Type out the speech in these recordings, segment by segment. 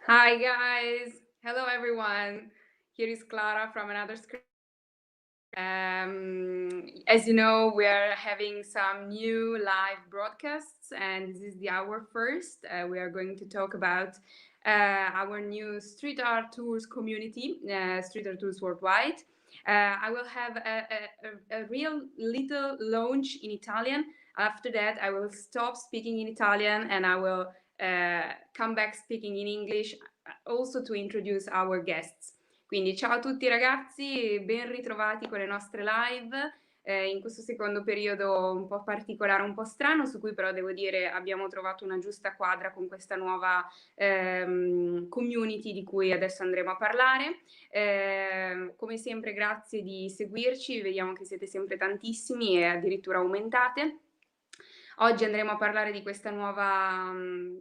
Hi guys. Hello everyone. Here is Clara from another screen. As you know, we are having some new live broadcasts, and this is the hour first. We are going to talk about our new street art tours community, street art tours worldwide. I will have a real little launch in Italian. After that, I will stop speaking in Italian and I will come back speaking in English, also to introduce our guests. Quindi ciao a tutti ragazzi, ben ritrovati con le nostre live in questo secondo periodo un po' particolare, un po' strano, su cui però devo dire abbiamo trovato una giusta quadra con questa nuova community di cui adesso andremo a parlare. Come sempre grazie di seguirci, vediamo che siete sempre tantissimi e addirittura aumentate. Oggi andremo a parlare di questa nuova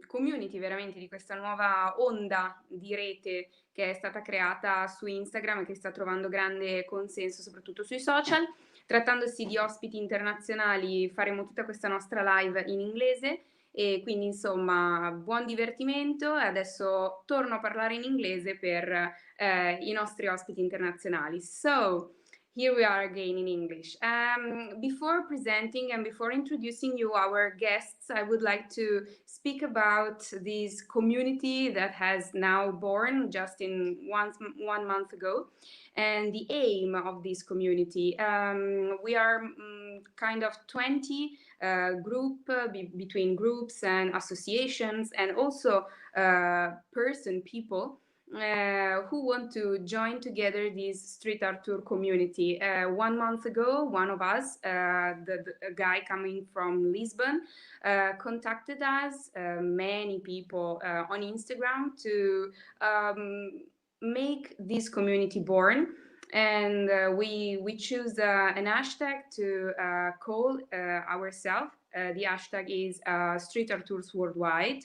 community, veramente di questa nuova onda di rete che è stata creata su Instagram e che sta trovando grande consenso soprattutto sui social. Trattandosi di ospiti internazionali faremo tutta questa nostra live in inglese e quindi insomma buon divertimento e adesso torno a parlare in inglese per i nostri ospiti internazionali. So, here we are again in English. Before presenting and before introducing you our guests, I would like to speak about this community that has now born just in 1 month ago, and the aim of this community. We are kind of 20 group between groups and associations and also people who want to join together this street art tour community. 1 month ago, one of us, a guy coming from Lisbon, contacted us, many people on Instagram to make this community born. And we choose an hashtag to call ourselves. The hashtag is Street Art Tours Worldwide.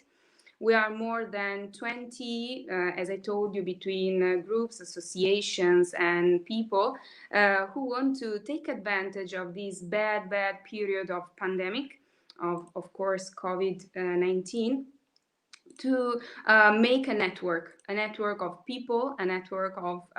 We are more than 20, as I told you, between groups, associations, and people who want to take advantage of this bad period of pandemic, of course, COVID-19, to make a network of people, a network of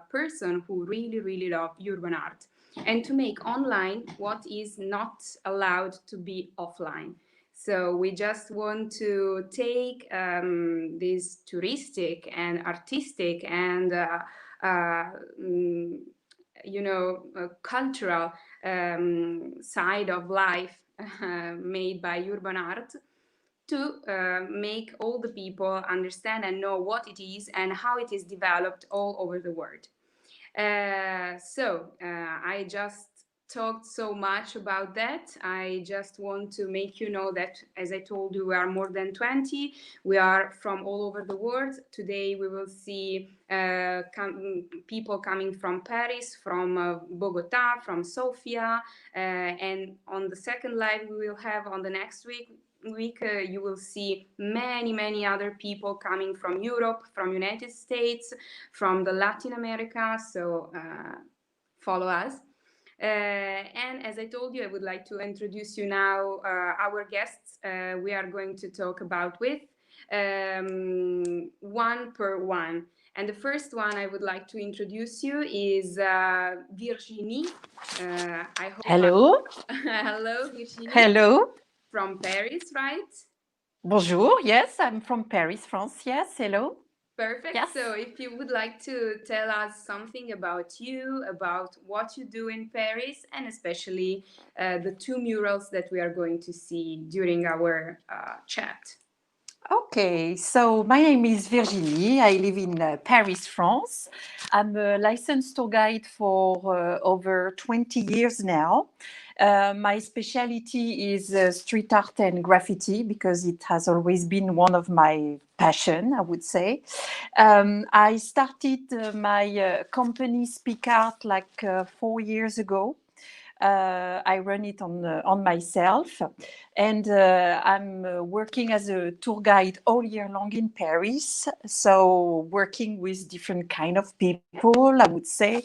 person who really love urban art, and to make online what is not allowed to be offline. So we just want to take this touristic and artistic and cultural side of life made by urban art to make all the people understand and know what it is and how it is developed all over the world. I just talked so much about that. I just want to make you know that, as I told you, we are more than 20. We are from all over the world. Today we will see people coming from Paris, from Bogota, from Sofia, and on the second live we will have on the next week you will see many other people coming from Europe, from United States, from the Latin America, so follow us. And as I told you, I would like to introduce you now our guests we are going to talk about with, one per one. And the first one I would like to introduce you is Virginie. I hope Hello. Hello, Virginie. Hello. From Paris, right? Bonjour. Yes, I'm from Paris, France. Yes, hello. Perfect. Yes. So if you would like to tell us something about you, about what you do in Paris, and especially the two murals that we are going to see during our chat. Okay, so my name is Virginie. I live in Paris, France. I'm a licensed tour guide for over 20 years now. My specialty is street art and graffiti because it has always been one of my passion, I would say. I started my company Speak Art like 4 years ago. I run it on myself, and I'm working as a tour guide all year long in Paris. So working with different kind of people, I would say,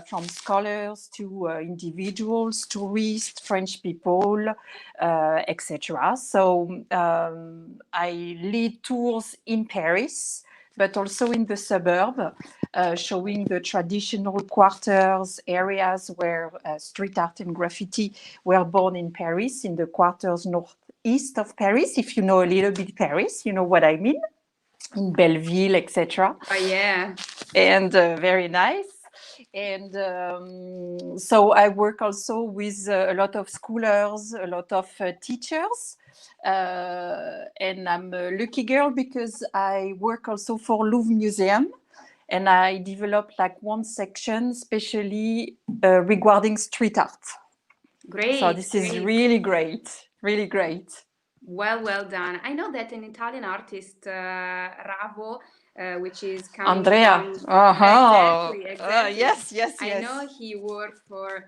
from scholars to individuals, tourists, French people, etc. So I lead tours in Paris. but also in the suburb, showing the traditional quarters, areas where street art and graffiti were born in Paris, in the quarters northeast of Paris. If you know a little bit Paris, you know what I mean, in Belleville, etc. Oh, yeah. And very nice. And so I work also with a lot of schoolers, a lot of teachers. And I'm a lucky girl because I work also for Louvre Museum. And I developed like one section, especially regarding street art. Great. So this is really great, really great. Well done. I know that an Italian artist, Ravo, which is coming Andrea. from... Exactly. Yes. I know he worked for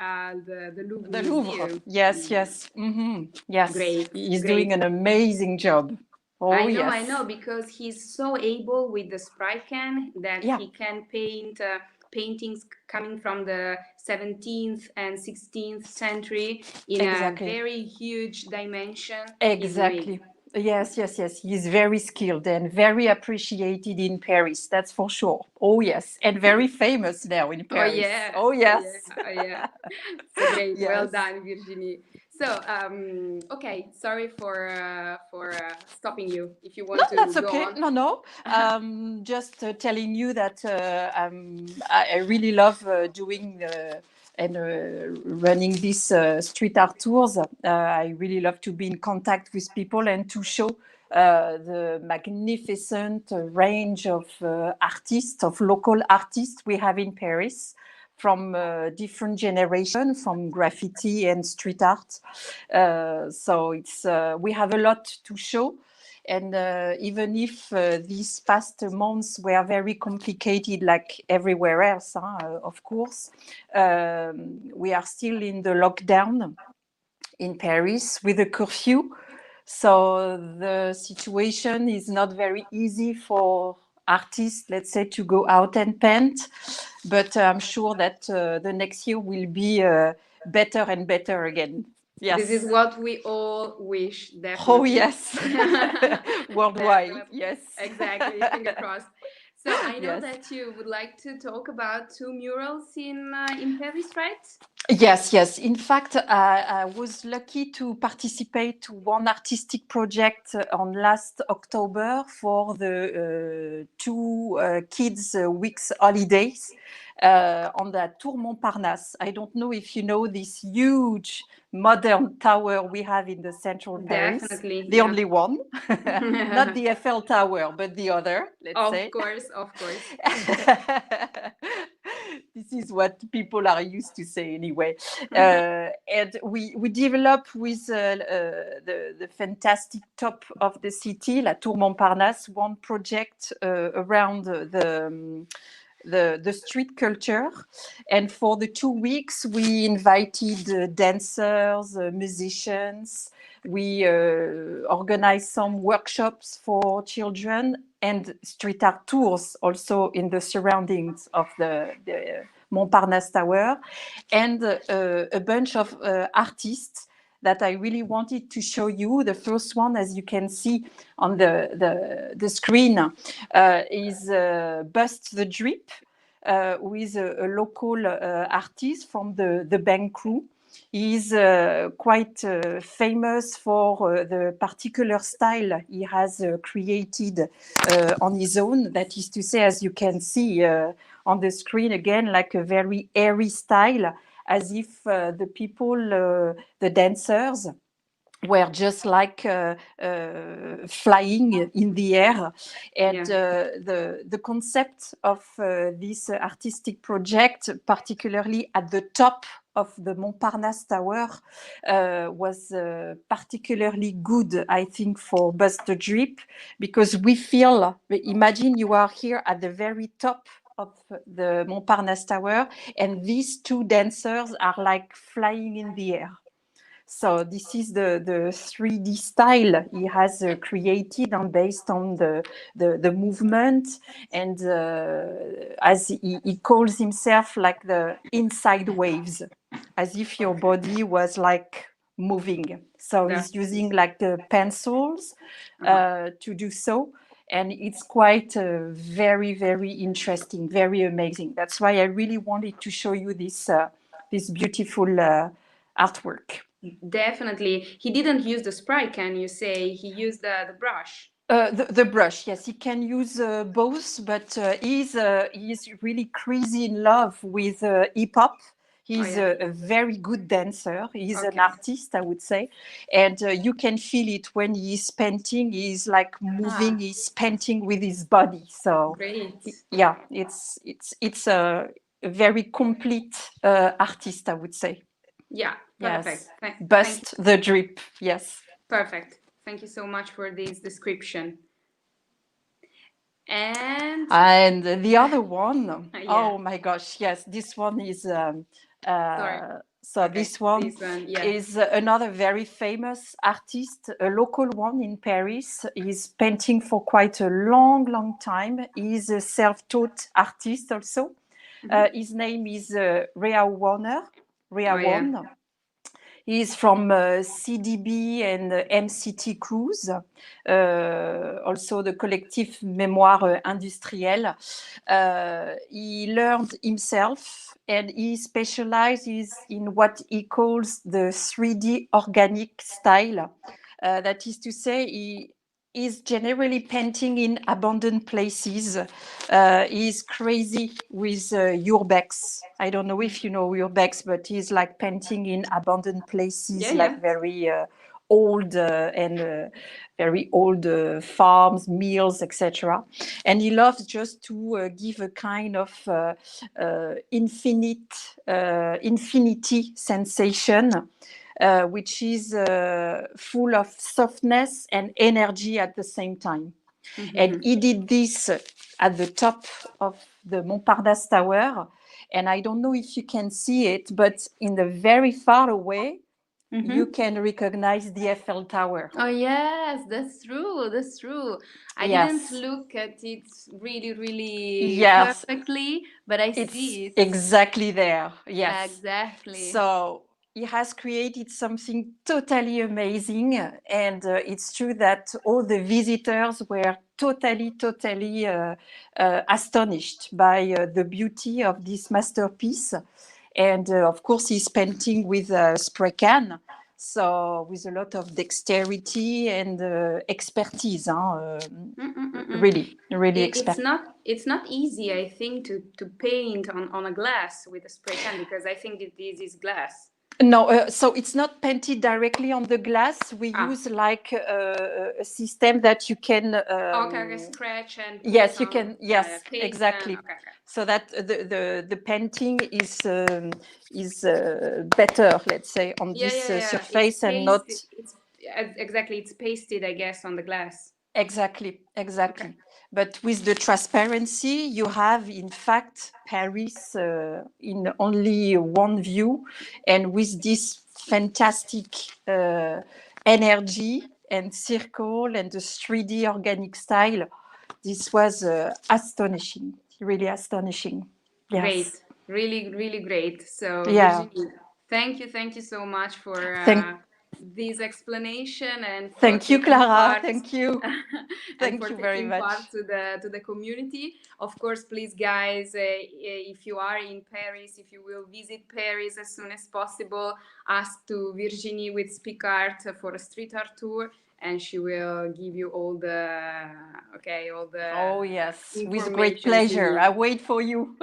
the Louvre The Museum. Louvre. Yes. Mm-hmm. Yes. Great. He's doing an amazing job. Oh, I know, because he's so able with the spray can that he can paint paintings coming from the 17th and 16th century in a very huge dimension. Exactly. Yes. He's very skilled and very appreciated in Paris. That's for sure. Oh, yes. And very famous now in Paris. Oh, yes. So great. Yes. Well done, Virginie. So, okay, sorry for stopping you. If you want to that's go okay. on. No. Just telling you that I really love doing and running these street art tours. I really love to be in contact with people and to show the magnificent range of artists, of local artists we have in Paris, from different generations, from graffiti and street art. So it's we have a lot to show. And even if these past months were very complicated, like everywhere else, of course, we are still in the lockdown in Paris with a curfew. So the situation is not very easy for artists, let's say, to go out and paint. But I'm sure that the next year will be better and better again. Yes. This is what we all wish, definitely. Oh, yes. Worldwide, definitely. Yes. Exactly, finger crossed. So I know that you would like to talk about 2 murals in Paris, right? Yes. In fact, I was lucky to participate to one artistic project on last October for the 2 kids' weeks holidays on the Tour Montparnasse. I don't know if you know this huge modern tower we have in the central Paris. Definitely. The only one. Not the Eiffel Tower, but the other, let's say. Of course. This is what people are used to say anyway. And we developed with the fantastic top of the city, La Tour Montparnasse, one project around the street culture. And for the 2 weeks, we invited dancers, musicians. We organized some workshops for children and street art tours also in the surroundings of the Montparnasse Tower, and a bunch of artists that I really wanted to show you. The first one, as you can see on the screen, is Bust the Drip, who is a local artist from the bank crew. He is quite famous for the particular style he has created on his own. That is to say, as you can see on the screen again, like a very airy style, as if the people, the dancers, were just like flying in the air. And the concept of this artistic project, particularly at the top of the Montparnasse Tower, was particularly good, I think, for Bust the Drip, because we feel, imagine you are here at the very top of the Montparnasse Tower, and these 2 dancers are like flying in the air. So this is the 3D style he has created and based on the movement, and as he calls himself, like the inside waves, as if your body was like moving. So he's using like pencils to do so. and it's quite very, very interesting, very amazing. That's why I really wanted to show you this beautiful artwork. Definitely. He didn't use the spray, can you say? He used the brush. The brush, yes, he can use both, but he's really crazy in love with hip hop. He's a very good dancer. He's an artist, I would say, and you can feel it when he's painting. He's like moving. He's painting with his body. So great. Yeah, it's a very complete artist, I would say. Yeah, perfect. Yes. Bust the drip. Yes. Perfect. Thank you so much for this description. And the other one, oh my gosh, yes, this one is this one is another very famous artist, a local one in Paris. He's painting for quite a long time. He's a self-taught artist also. His name is Rea Warner. He's from CDB and MCT Cruise, also the collectif Mémoire Industrielle. He learned himself and he specializes in what he calls the 3D organic style. That is to say, he is generally painting in abandoned places. He's crazy with urbex. I don't know if you know urbex, but he's like painting in abandoned places, like very old and very old farms, mills, etc. And he loves just to give a kind of infinity sensation. Which is full of softness and energy at the same time. And he did this at the top of the Montparnasse Tower. And I don't know if you can see it, but in the very far away, you can recognize the Eiffel Tower. Oh, yes, that's true. That's true. I didn't look at it really perfectly, but I see it. Exactly there. Yes. Exactly. So he has created something totally amazing. And it's true that all the visitors were totally astonished by the beauty of this masterpiece. And of course, he's painting with a spray can. So with a lot of dexterity and expertise, really expert. It's not easy, I think, to paint on a glass with a spray can, because I think it is glass. No, so it's not painted directly on the glass. We use like a system that you can scratch and yes, you can. Yes, paste exactly. So that the painting is better, let's say, on this surface and not. Exactly, it's pasted, I guess, on the glass. Exactly. But with the transparency, you have, in fact, Paris in only one view, and with this fantastic energy and circle and the 3D organic style, this was astonishing, really astonishing. Yes. Great, really great. So, Virginie, thank you so much for this explanation and thank you, Clara. Thank you. Thank you very much. Part to the community. Of course, please, guys, if you are in Paris, if you will visit Paris as soon as possible, ask to Virginie with Speak Art for a street art tour, and she will give you all the oh yes, with great pleasure. I wait for you.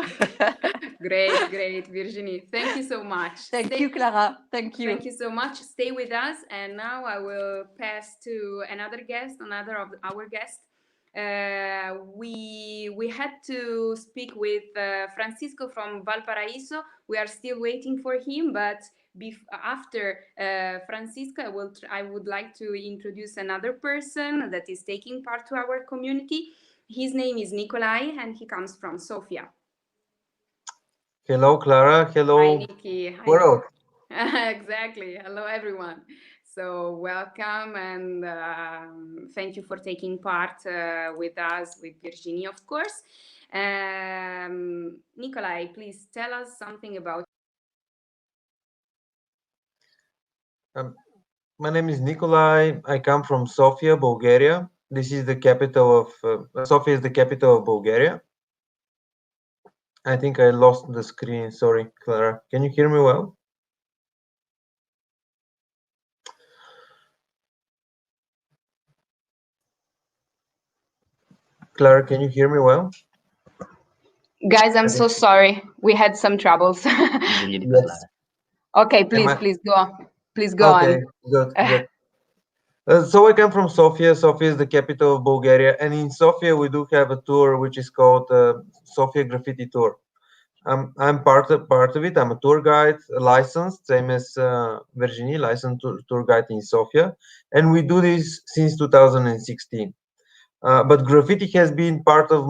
Great, Virginie. Thank you so much. Thank you, Clara. Thank you. Thank you so much. Stay with us. And now I will pass to another of our guests. We had to speak with Francisco from Valparaiso. We are still waiting for him, but after Francisco, I would like to introduce another person that is taking part to our community. His name is Nikolai, and he comes from Sofia. Hello, Clara. Hello, hi, Nikki. world. Exactly. Hello, everyone. So welcome, and thank you for taking part with us, with Virginie, of course. Nikolai, please tell us something about. My name is Nikolai. I come from Sofia, Bulgaria. This is the capital of Sofia is the capital of Bulgaria. I think I lost the screen. Sorry, Clara. Can you hear me well? Clara, can you hear me well? Guys, I'm so sorry. We had some troubles. Yes. Okay, please go on. Please go Okay, on. good, good. So I come from Sofia. Sofia is the capital of Bulgaria, and in Sofia we do have a tour which is called Sofia Graffiti Tour. I'm part of it. I'm a tour guide, licensed, same as Virginie, licensed tour guide in Sofia, and we do this since 2016. But graffiti has been part of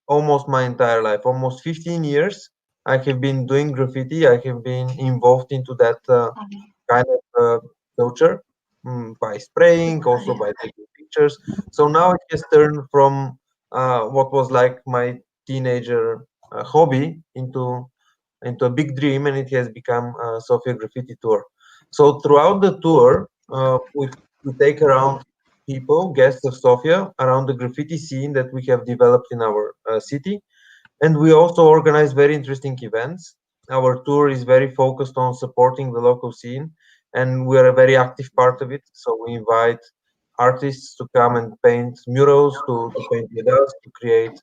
almost my entire life, almost 15 years. I have been doing graffiti. I have been involved into that kind of culture by spraying, also by taking pictures. So now it has turned from what was like my teenager hobby into a big dream, and it has become a Sofia Graffiti Tour. So throughout the tour, we take around people, guests of Sofia, around the graffiti scene that we have developed in our city, and we also organize very interesting events. Our tour is very focused on supporting the local scene, and we're a very active part of it. So we invite artists to come and paint murals, to paint with us, to create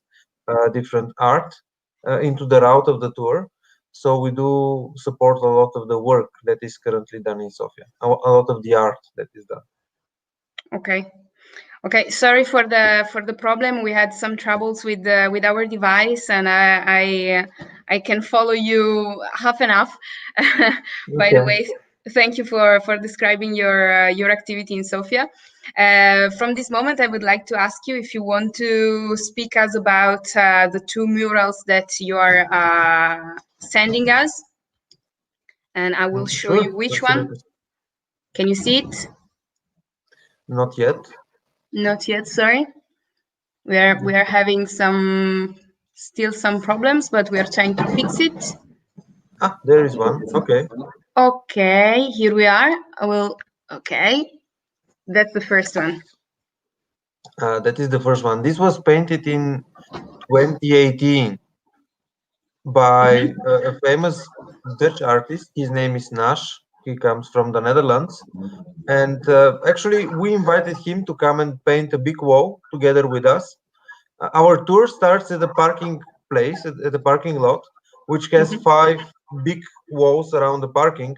different art into the route of the tour. So we do support a lot of the work that is currently done in Sofia, a lot of the art that is done. Okay, sorry for the problem. We had some troubles with our device, and I can follow you half and half. By the way, thank you for describing your activity in Sofia. From this moment, I would like to ask you if you want to speak us about the two murals that you are sending us, and I will show you which one. Can you see it? Not yet. Not yet, sorry. We are having still some problems, but we are trying to fix it. Ah, there is one. Okay. Okay, here we are. Okay, that's the first one. That is the first one. This was painted in 2018 by a famous Dutch artist. His name is Nash. He comes from the Netherlands. And actually, we invited him to come and paint a big wall together with us. Our tour starts at the parking place, at the parking lot, which has 5 big walls around the parking.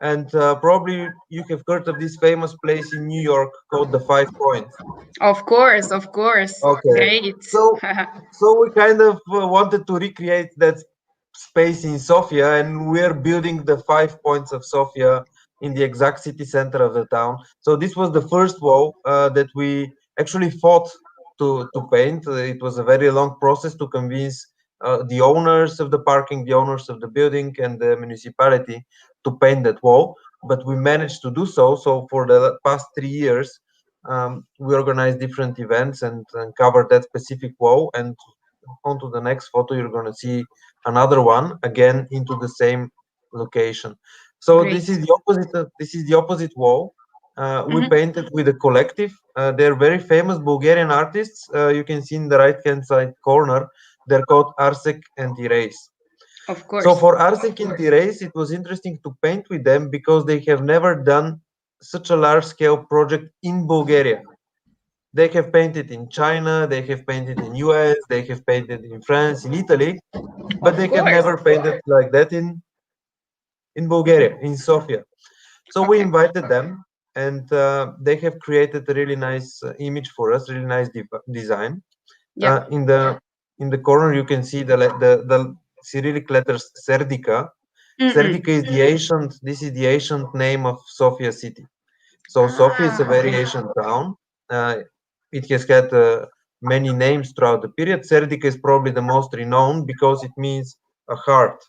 And probably you have heard of this famous place in New York called the 5 Points. Of course. Okay. Great. So we kind of wanted to recreate that space in Sofia, and we're building the 5 points of Sofia in the exact city center of the town. So this was the first wall that we actually fought to paint. It was a very long process to convince the owners of the parking, the owners of the building, and the municipality to paint that wall. But we managed to do so. So for the past 3 years, we organize different events and cover that specific wall. And onto the next photo, you're going to see another one again into the same location. So Great. this is the opposite. This is the opposite wall. We painted with a collective. They're very famous Bulgarian artists. You can see in the right-hand side corner. They're called Arsec and Erase. Of course. So for Arsec and Erase, it was interesting to paint with them because they have never done such a large-scale project in Bulgaria. They have painted in China, they have painted in US, they have painted in France, in Italy, but they have never painted like that in Bulgaria, in Sofia. So we invited them, and they have created a really nice image for us, really nice design. Yeah. In the corner, you can see the Cyrillic letters Serdica. Serdica is the ancient name of Sofia city. So Sofia is a very ancient town. It has had many names throughout the period. Serdica is probably the most renowned because it means a heart.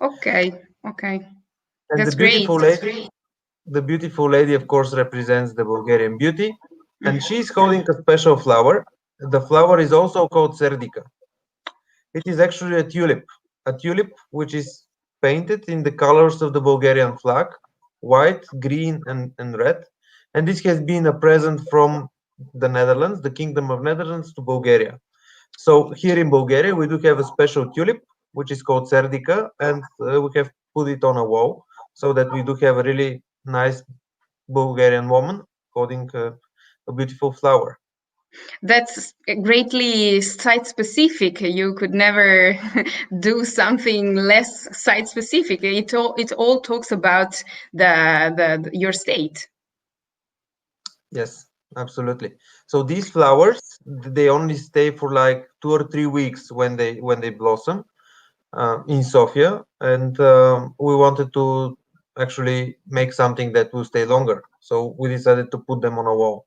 Okay. And That's the beautiful lady, of course, represents the Bulgarian beauty, and she's holding a special flower. The flower is also called Serdica. It is actually a tulip which is painted in the colors of the Bulgarian flag, white, green, and red. And this has been a present from the Netherlands, the Kingdom of Netherlands, to Bulgaria. So here in Bulgaria, we do have a special tulip, which is called Serdica, and we have put it on a wall so that we do have a really nice Bulgarian woman holding a beautiful flower. That's greatly site specific. You could never do something less site specific. It all talks about the your state. Yes, absolutely. So these flowers, they only stay for like 2 or 3 weeks when they blossom in Sofia, and we wanted to actually make something that will stay longer. So we decided to put them on a wall.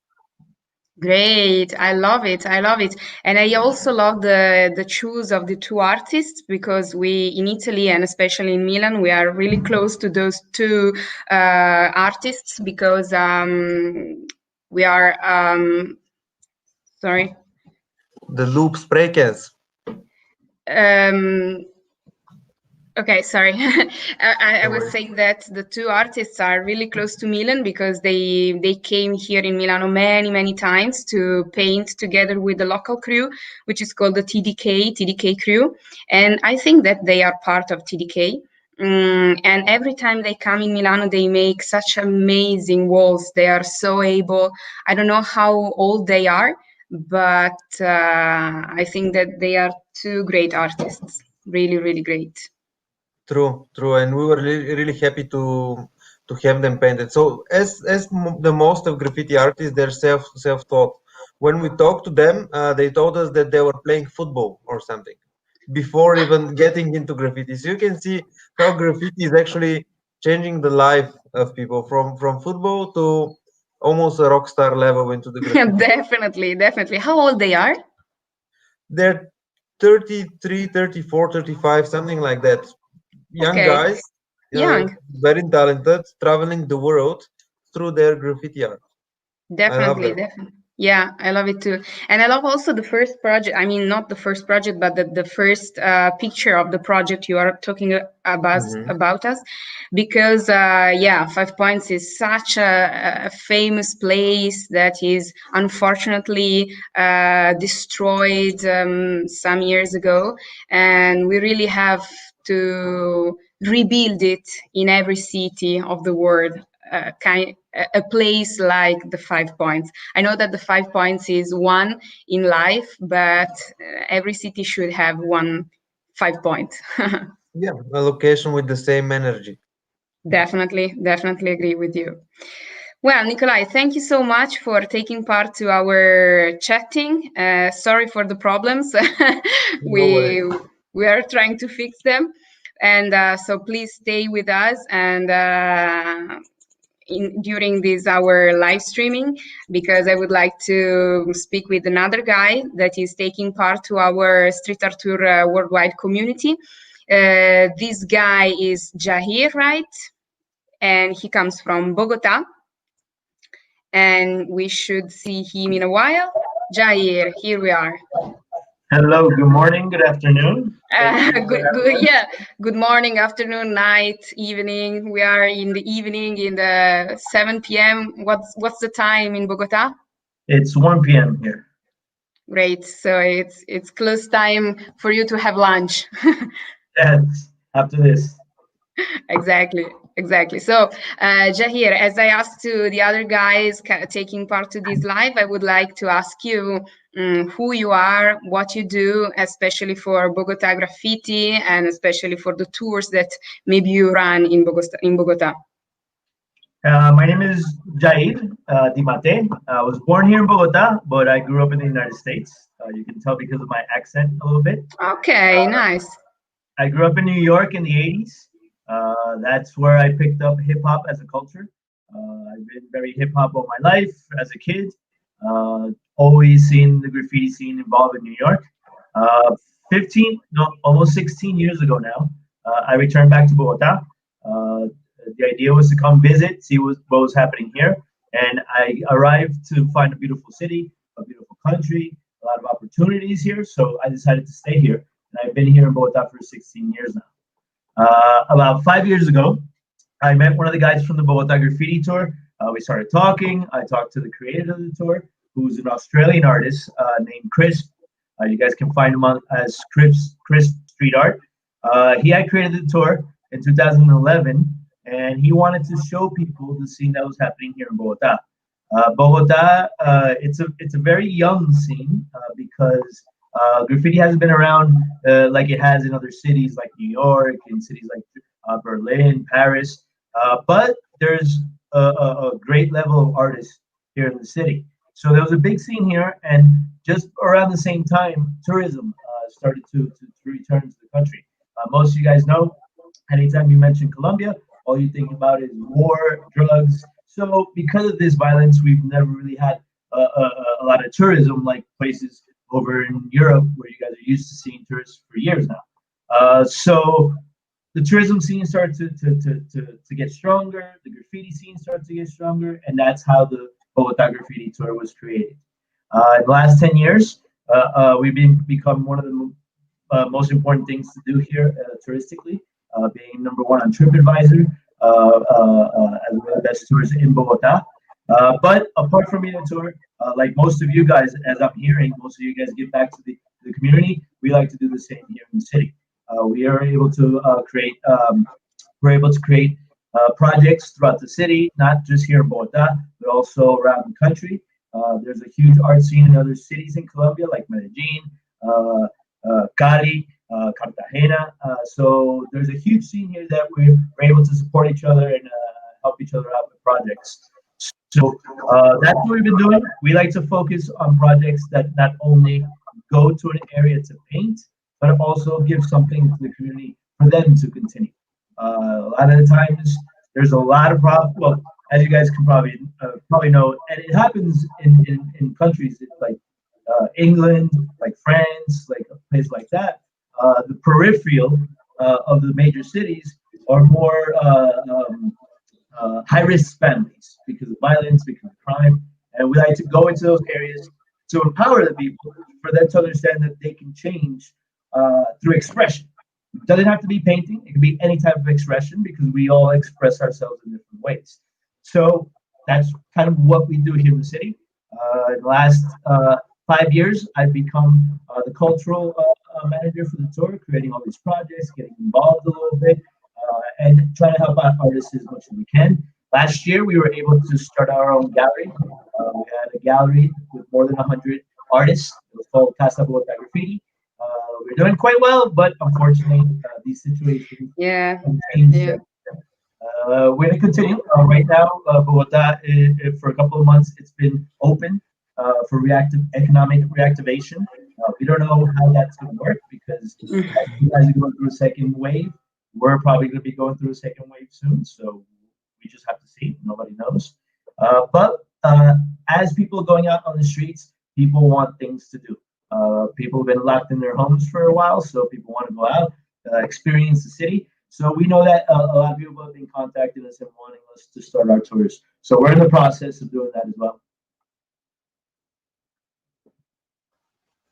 Great. I love it. I love it. And I also love the choose of the two artists, because we in Italy and especially in Milan, we are really close to those two artists, because we are sorry. The loop sprekers. Okay, sorry. I No was worries. saying that the two artists are really close to Milan, because they came here in Milano many times to paint together with the local crew, which is called the TDK crew. And I think that they are part of TDK. And every time they come in Milano, they make such amazing walls. They are so able. I don't know how old they are, but I think that they are two great artists. Really great. True, and we were really happy to have them painted. So the most of graffiti artists, they're self-taught. When we talked to them, they told us that they were playing football or something before even getting into graffiti. So you can see how graffiti is actually changing the life of people from football to almost a rock star level into the graffiti. Definitely. How old they are? They're 33, 34, 35, something like that. Young Okay, guys, young. very talented, traveling the world through their graffiti art. I love Definitely. that. Yeah, I love it too. And I love also the first project. I mean, not the first project, but the first picture of the project you are talking Mhm. about us. Because, yeah, 5 Points is such a famous place that is unfortunately destroyed some years ago. And we really have to rebuild it in every city of the world. A place like the 5 Points. I know that the 5 Points is one in life, but every city should have one 5 point. Yeah, a location with the same energy. Definitely agree with you. Well, Nikolai, thank you so much for taking part to our chatting. Sorry for the problems. No we worries. we are trying to fix them, and so please stay with us and during this our live streaming, because I would like to speak with another guy that is taking part to our street art tour worldwide community. This guy is Jahir, right? And he comes from Bogota, and we should see him in a while. Jair, here we are. Hello, good morning, good afternoon. Thank you for having us. Yeah. Good morning, afternoon, night, evening. We are in the evening, in the 7 p.m. What's the time in Bogota? It's 1 p.m. here. Great. So it's close time for you to have lunch. That's after this. Exactly. So, Jahir, as I asked to the other guys taking part to this live, I would like to ask you who you are, what you do, especially for Bogota Graffiti, and especially for the tours that maybe you run in Bogota. My name is Jair Dimate. I was born here in Bogota, but I grew up in the United States. You can tell because of my accent a little bit. Okay, nice. I grew up in New York in the 80s. That's where I picked up hip hop as a culture. I've been very hip hop all my life as a kid. Always seen the graffiti scene involved in New York. 15, no, almost 16 years ago now, I returned back to Bogota. The idea was to come visit, see what was happening here. And I arrived to find a beautiful city, a beautiful country, a lot of opportunities here. So I decided to stay here. And I've been here in Bogota for 16 years now. About 5 years ago, I met one of the guys from the Bogota Graffiti Tour. We started talking. I talked to the creator of the tour, who's an Australian artist named Chris. You guys can find him as Chris Street Art. He had created the tour in 2011, and he wanted to show people the scene that was happening here in Bogota. Bogota, it's a very young scene because graffiti hasn't been around like it has in other cities like New York, in cities like Berlin, Paris. But there's a great level of artists here in the city. So there was a big scene here, and just around the same time, tourism started to return to the country. Most of you guys know, anytime you mention Colombia, all you think about is war, drugs. So because of this violence, we've never really had a lot of tourism like places over in Europe where you guys are used to seeing tourists for years now. So the tourism scene started to get stronger, the graffiti scene started to get stronger, and that's how the Bogota Graffiti Tour was created. In the last 10 years, we've become one of the most important things to do here touristically, being number one on TripAdvisor as one of the best tours in Bogota. But apart from being a tour, like most of you guys, as I'm hearing, most of you guys give back to the community. We like to do the same here in the city. We are able to create. We're able to create projects throughout the city, not just here in Bogota, but also around the country. There's a huge art scene in other cities in Colombia, like Medellin, Cali, Cartagena. So there's a huge scene here that we're able to support each other and help each other out with projects. So that's what we've been doing. We like to focus on projects that not only go to an area to paint, but also give something to the community for them to continue. A lot of the times, there's a lot of problems. Well, as you guys can probably know, and it happens in countries like England, like France, like a place like that. The peripheral of the major cities are more high-risk families because of violence, because of crime, and we like to go into those areas to empower the people, for them to understand that they can change through expression. It doesn't have to be painting; it can be any type of expression because we all express ourselves in different ways. So that's kind of what we do here in the city. In the last 5 years, I've become the cultural manager for the tour, creating all these projects, getting involved a little bit, and trying to help out artists as much as we can. Last year, we were able to start our own gallery. We had a gallery with more than 100 artists. It was called Casa Bogota Graffiti. We're doing quite well, but unfortunately, these situations change. Yeah. We're going to continue. Right now, Bogota, for a couple of months, it's been open for economic reactivation. We don't know how that's going to work because as you guys are going through a second wave, we're probably going to be going through a second wave soon. So we just have to see. Nobody knows. But as people are going out on the streets, people want things to do. People have been locked in their homes for a while, so people want to go out, experience the city. So we know that a lot of people have been contacting us and wanting us to start our tours. So we're in the process of doing that as well.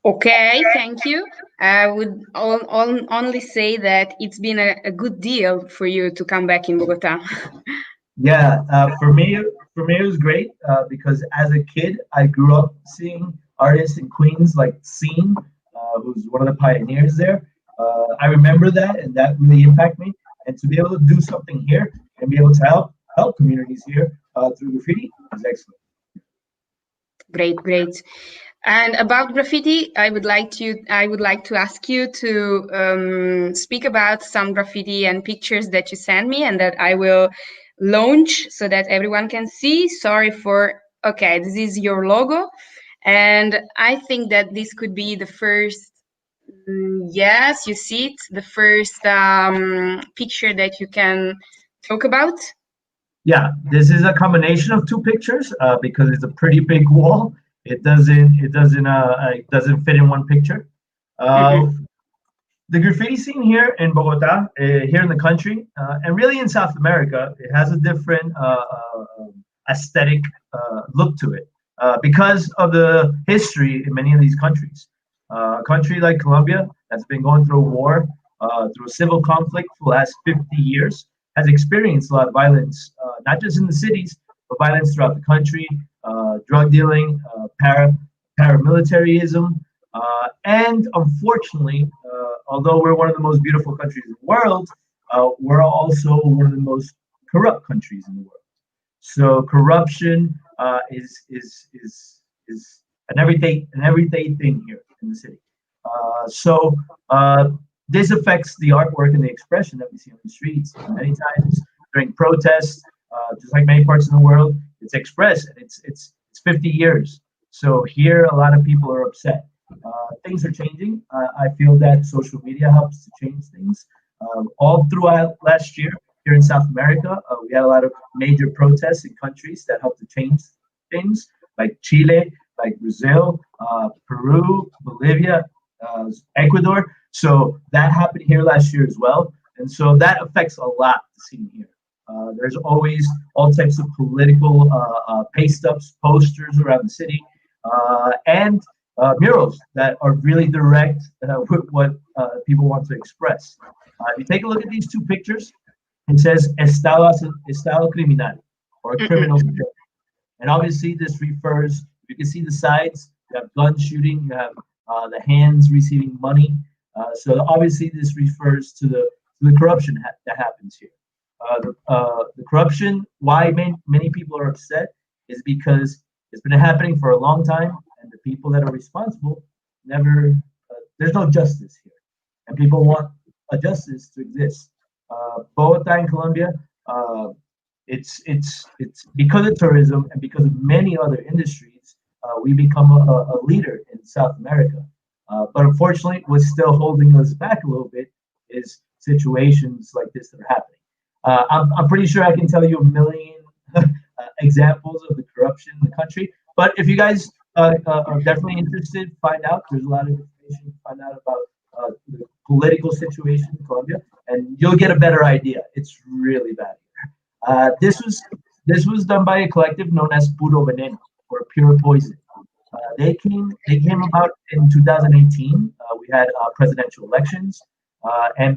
Okay, thank you. I would only say that it's been a good deal for you to come back in Bogota. Yeah, for me it was great because as a kid I grew up seeing artists in Queens like Scene, who's one of the pioneers there. I remember that, and that really impacted me. And to be able to do something here and be able to help communities here through graffiti is excellent. Great. And about graffiti, I would like to ask you to speak about some graffiti and pictures that you sent me and that I will launch so that everyone can see. Okay, this is your logo, and I think that this could be the first. Yes, you see it, the first picture that you can talk about. Yeah, this is a combination of two pictures because it's a pretty big wall. It doesn't fit in one picture. The graffiti scene here in Bogota, here in the country, and really in South America, it has a different aesthetic look to it because of the history in many of these countries. A country like Colombia that's been going through a war, through a civil conflict for the last 50 years, has experienced a lot of violence, not just in the cities, but violence throughout the country, drug dealing, paramilitarism, and unfortunately, although we're one of the most beautiful countries in the world, we're also one of the most corrupt countries in the world. So corruption is an everyday thing here in the city. This affects the artwork and the expression that we see on the streets. Many times during protests, just like many parts of the world, it's expressed. And it's 50 years. So here, a lot of people are upset. Things are changing. I feel that social media helps to change things. All throughout last year, here in South America, we had a lot of major protests in countries that helped to change things, like Chile, like Brazil, Peru, Bolivia, Ecuador. So that happened here last year as well. And so that affects a lot the scene here. There's always all types of political paste ups, posters around the city, and murals that are really direct with what people want to express. If you take a look at these two pictures, it says Estado Criminal, or criminal state. And obviously this refers, you can see the sides, you have gun shooting, you have the hands receiving money. So obviously this refers to the corruption that happens here. The corruption, why many people are upset, is because it's been happening for a long time, and the people that are responsible never, there's no justice here. And people want a justice to exist. Bogota in Colombia, it's because of tourism and because of many other industries, we become a leader in South America. But unfortunately, what's still holding us back a little bit is situations like this that are happening. I'm pretty sure I can tell you a million examples of the corruption in the country. But if you guys are definitely interested, find out. There's a lot of information to find out about the political situation in Colombia, and you'll get a better idea. It's really bad here. This was done by a collective known as Puro Veneno, or Pure Poison. They came about in 2018. We had presidential elections, and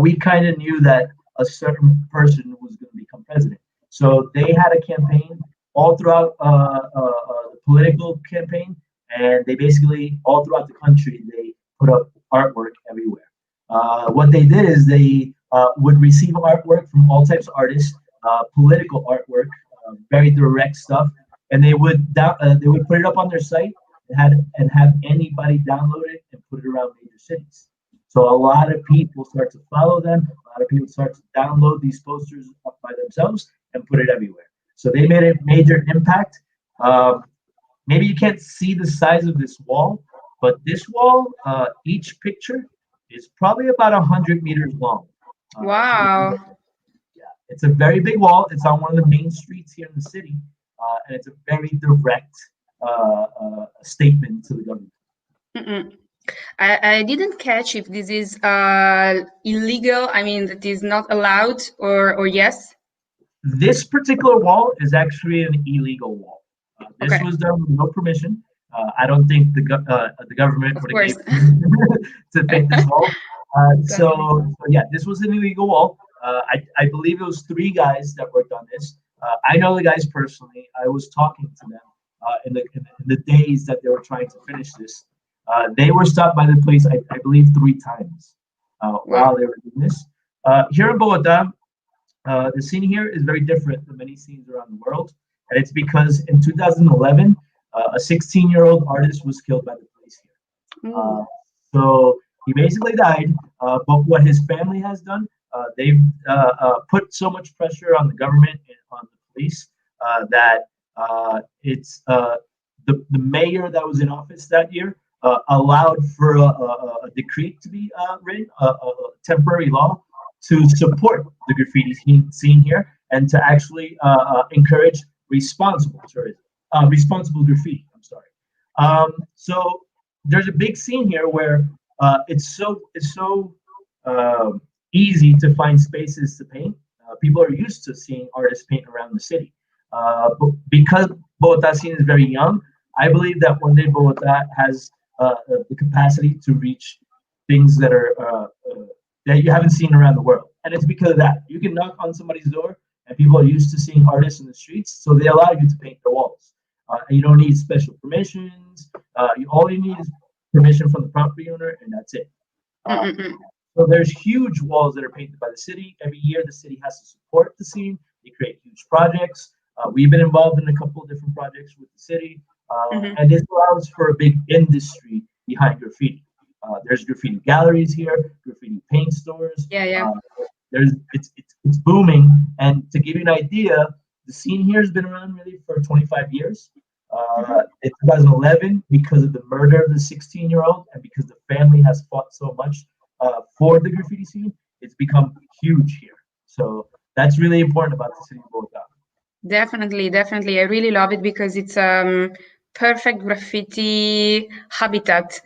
we kind of knew that a certain person was going to become president. So they had a campaign all throughout the political campaign, and they basically all throughout the country they put up artwork everywhere. What they did is they would receive artwork from all types of artists, political artwork, very direct stuff, and they would put it up on their site and have anybody download it and put it around major cities. So a lot of people start to follow them. A lot of people start to download these posters up by themselves and put it everywhere. So they made a major impact. Maybe you can't see the size of this wall, but this wall, each picture is probably about 100 meters long. Wow. Yeah, it's a very big wall. It's on one of the main streets here in the city, and it's a very direct statement to the government. Mm-mm. I didn't catch if this is illegal. I mean, that is not allowed, or yes. This particular wall is actually an illegal wall. This Okay. was done with no permission. I don't think the government Of would course. have given to paint this wall. So yeah, this was an illegal wall. I believe it was 3 guys that worked on this. I know the guys personally. I was talking to them in the days that they were trying to finish this. They were stopped by the police, I believe, 3 times while they were doing this. Here in Bogota, the scene here is very different than many scenes around the world, and it's because in 2011, a 16-year-old artist was killed by the police here. So he basically died, but what his family has done, they've put so much pressure on the government and on the police that it's the mayor that was in office that year allowed for a decree to be written, a temporary law to support the graffiti scene here and to actually encourage responsible tourism, responsible graffiti. I'm sorry. So there's a big scene here where it's so easy to find spaces to paint. People are used to seeing artists paint around the city. But because Bogota scene is very young, I believe that one day Bogota has the capacity to reach things that are that you haven't seen around the world. And it's because of that. You can knock on somebody's door and people are used to seeing artists in the streets, so they allow you to paint their walls. and you don't need special permissions. All you need is permission from the property owner, and that's it. So there's huge walls that are painted by the city. Every year, the city has to support the scene. They create huge projects. We've been involved in a couple of different projects with the city, and this allows for a big industry behind graffiti. There's graffiti galleries here, graffiti paint stores. It's booming. And to give you an idea, the scene here has been around really for 25 years. In 2011, because of the murder of the 16-year-old and because the family has fought so much for the graffiti scene, it's become huge here. So that's really important about the city of Bogota. Definitely. I really love it because it's perfect graffiti habitat.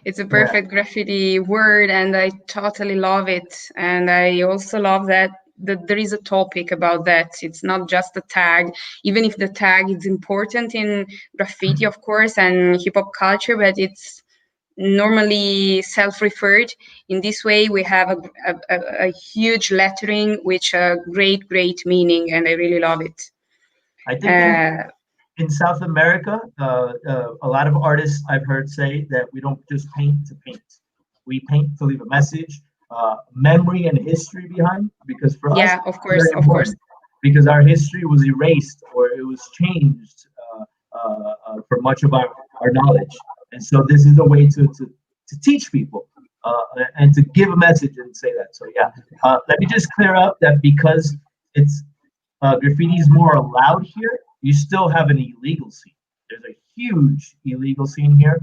It's a perfect graffiti word, and I totally love it. And I also love that there is a topic about that. It's not just a tag, even if the tag is important in graffiti, of course, and hip hop culture, but it's normally self-referred. In this way, we have a huge lettering with a great meaning, and I really love it. I think in South America, a lot of artists I've heard say that we don't just paint to paint. We paint to leave a message, memory and history behind, because for us, of course, because our history was erased or it was changed for much of our knowledge. And so this is a way to teach people and to give a message and say that. So let me just clear up that because it's graffiti is more allowed here, you still have an illegal scene. There's a huge illegal scene here.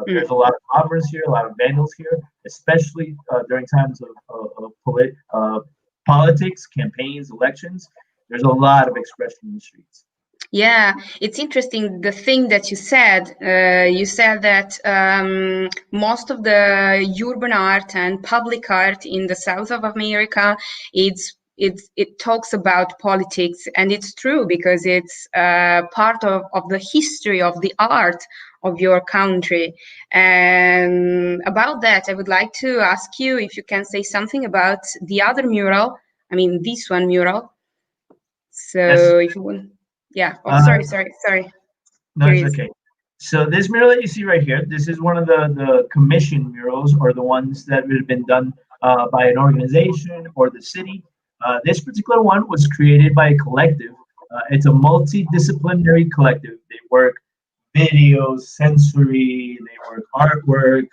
There's a lot of robbers here, a lot of vandals here, especially during times of politics, campaigns, elections. There's a lot of expression in the streets. Yeah, it's interesting. The thing that you said that most of the urban art and public art in the South of America, it talks about politics, and it's true because it's part of the history of the art of your country. And about that, I would like to ask you if you can say something about the other mural. I mean, this one mural. So if you want. Yeah. Oh, sorry. No, it's okay. So this mural that you see right here, this is one of the commission murals, or the ones that have been done by an organization or the city. This particular one was created by a collective. It's a multidisciplinary collective. They work video, sensory, they work artwork,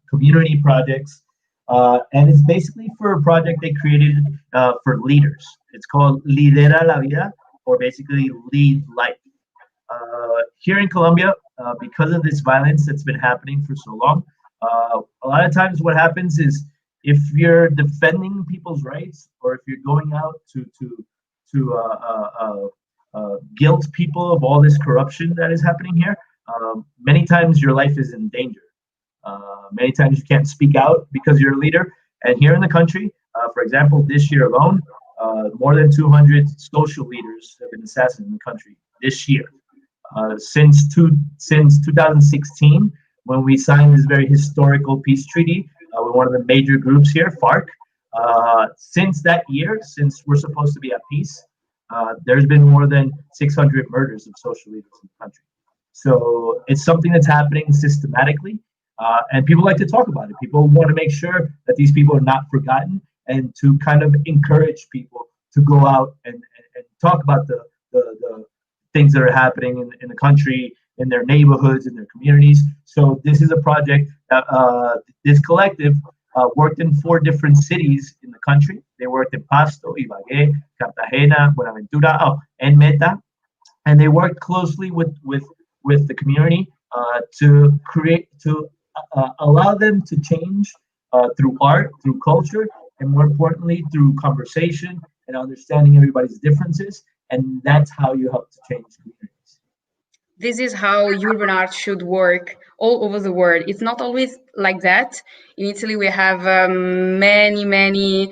community projects. And it's basically for a project they created for leaders. It's called Lidera la Vida, or basically lead life. Here in Colombia, because of this violence that's been happening for so long, a lot of times what happens is if you're defending people's rights, or if you're going out to guilt people of all this corruption that is happening here, many times your life is in danger. Many times you can't speak out because you're a leader. And here in the country, for example, this year alone, more than 200 social leaders have been assassinated in the country this year. Since 2016, when we signed this very historical peace treaty with one of the major groups here, FARC. Since that year, since we're supposed to be at peace, there's been more than 600 murders of social leaders in the country. So it's something that's happening systematically, and people like to talk about it. People want to make sure that these people are not forgotten, and to kind of encourage people to go out and talk about the things that are happening in the country, in their neighborhoods, in their communities. So this is a project that this collective worked in 4 different cities in the country. They worked in Pasto, Ibagué, Cartagena, Buenaventura, and Meta. And they worked closely with the community to allow them to change through art, through culture, and more importantly, through conversation and understanding everybody's differences. And that's how you help to change communities. This is how urban art should work all over the world. It's not always like that. In Italy, we have many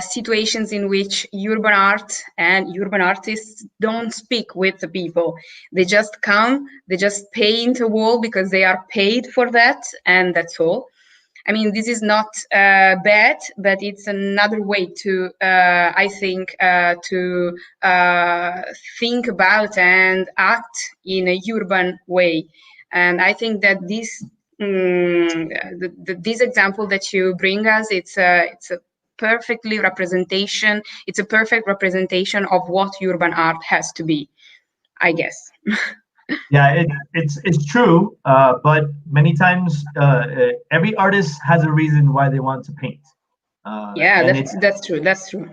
situations in which urban art and urban artists don't speak with the people. They just come, they just paint a wall because they are paid for that, and that's all. I mean, this is not bad, but it's another way to, I think, to think about and act in a urban way. And I think that this this example that you bring us, it's a perfectly representation. It's a perfect representation of what urban art has to be, I guess. Yeah, it's true, but many times every artist has a reason why they want to paint. Yeah, and that's true. That's true.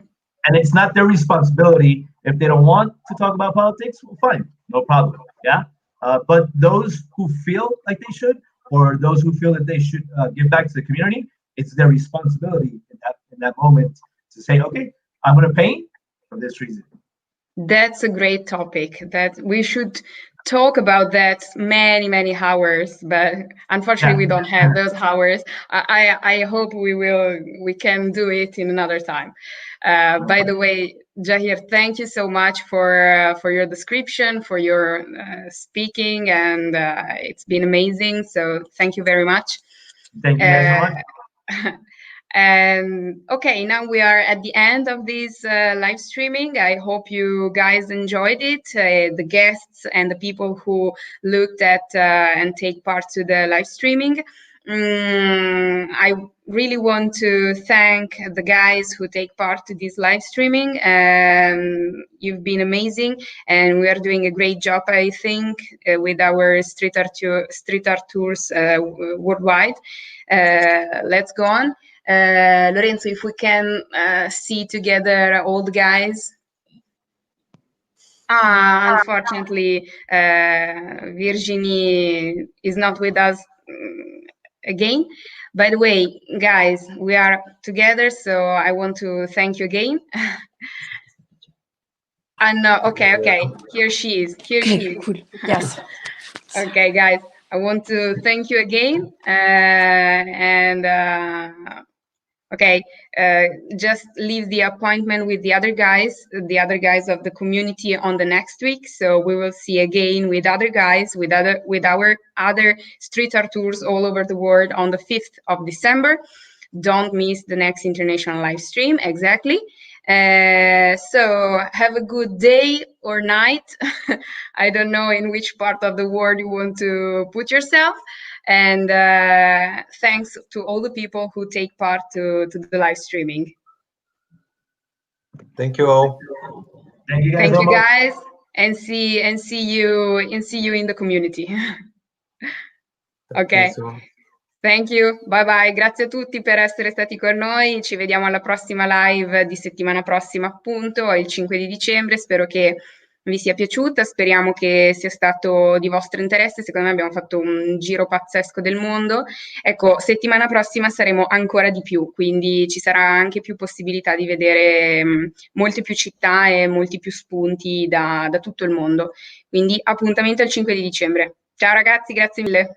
And it's not their responsibility if they don't want to talk about politics. Well, fine, no problem. Yeah, but those who feel like they should, or those who feel that they should give back to the community, it's their responsibility in that moment to say, okay, I'm going to paint for this reason. That's a great topic that we should talk about that many hours, but unfortunately we don't have those hours. I hope we can do it in another time. By the way, Jahir, thank you so much for your description, for your speaking, and it's been amazing. So thank you very much. Thank you guys so much. And okay, now we are at the end of this live streaming. I hope you guys enjoyed it, the guests and the people who looked at and take part to the live streaming. I really want to thank the guys who take part to this live streaming. You've been amazing, and we are doing a great job, I think, with our street art tours worldwide. Let's go on. Lorenzo, if we can see together all the guys. Unfortunately, Virginie is not with us again. By the way, guys, we are together, so I want to thank you again. And okay, here she is. Here she is. Cool. Yes. Okay, guys, I want to thank you again, okay, just leave the appointment with the other guys of the community on the next week. So we will see again with other guys, with our other street art tours all over the world on the 5th of December. Don't miss the next international live stream. Exactly. So have a good day or night. I don't know in which part of the world you want to put yourself. And thanks to all the people who take part to the live streaming. Thank you all. Thank you guys, and see you in the community. Ok. Thank you, bye bye, grazie a tutti per essere stati con noi, ci vediamo alla prossima live di settimana prossima, appunto, il 5 di dicembre, spero che vi sia piaciuta, speriamo che sia stato di vostro interesse, secondo me abbiamo fatto un giro pazzesco del mondo. Ecco, settimana prossima saremo ancora di più, quindi ci sarà anche più possibilità di vedere molte più città e molti più spunti da tutto il mondo, quindi appuntamento al 5 di dicembre. Ciao ragazzi, grazie mille.